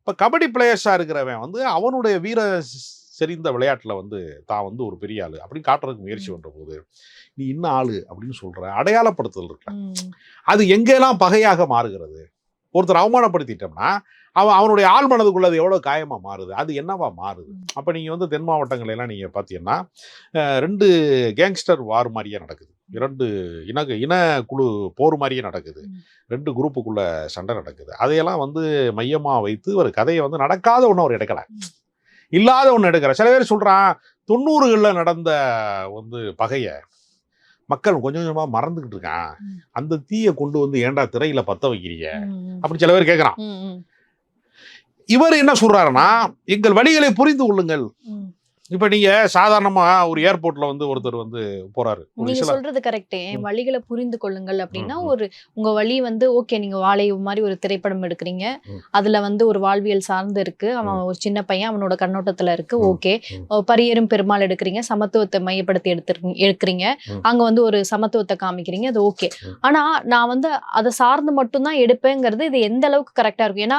இப்போ கபடி பிளேயர்ஸாக இருக்கிறவன் வந்து அவனுடைய வீர செறிந்த விளையாட்டில் வந்து தான் வந்து ஒரு பெரிய ஆளு அப்படின்னு காட்டுறதுக்கு முயற்சி பண்ணுற போது நீ இன்னும் ஆளு அப்படின்னு சொல்ற அடையாளப்படுத்துதல் இருக்கு. அது எங்கெல்லாம் பகையாக மாறுகிறது. ஒருத்தர் அவமானப்படுத்திட்டோம்னா அவனுடைய ஆள் மனதுக்குள்ள அது எவ்வளோ காயமாக மாறுது, அது என்னவா மாறுது. அப்போ நீங்கள் வந்து தென் மாவட்டங்கள் எல்லாம் நீங்கள் பார்த்தீங்கன்னா 2 கேங்ஸ்டர் வார் மாதிரியே நடக்குது, 2 இன குழு போர் மாதிரியே நடக்குது, 2 குரூப்புக்குள்ள சண்டை நடக்குது. அதையெல்லாம் வந்து மையமாக வைத்து ஒரு கதையை வந்து நடக்காத ஒன்று அவர் எடுக்கலை, இல்லாத ஒன்று எடுக்கிற. சில பேர் சொல்கிறான் 90களில் நடந்த வந்து பகையை மக்கள் கொஞ்சம் கொஞ்சமாக மறந்துக்கிட்டு இருக்கான், அந்த தீயை கொண்டு வந்து ஏன்டா திரையில பற்ற வைக்கிறீங்க அப்படி சில பேர் கேட்குறான். இவர் என்ன சொல்றாருன்னா, எங்கள் வழிகளை புரிந்து கொள்ளுங்கள். இப்ப நீங்க சாதாரணமா ஒரு ஏர்போர்ட்ல வந்து ஒருத்தர் வந்து போறாரு. நீங்க சொல்றது கரெக்டே. வழிகளை புரிந்து கொள்ளுங்கள் அப்படின்னா உங்க வழி வந்து ஓகே, நீங்க வாழை மாதிரி ஒரு திரைப்படம் எடுக்கிறீங்க, அதுல வந்து ஒரு வாழ்வியல் சார்ந்து இருக்கு, அவன் ஒரு சின்ன பையன் அவனோட கண்ணோட்டத்துல இருக்கு, ஓகே. பரியரும் பெருமாள் எடுக்கிறீங்க, சமத்துவத்தை மையப்படுத்தி எடுக்கிறீங்க, அங்க வந்து ஒரு சமத்துவத்தை காமிக்கிறீங்க, அது ஓகே. ஆனா நான் வந்து அதை சார்ந்து மட்டும்தான் எடுப்பேங்கிறது இது எந்த அளவுக்கு கரெக்டா இருக்கும். ஏன்னா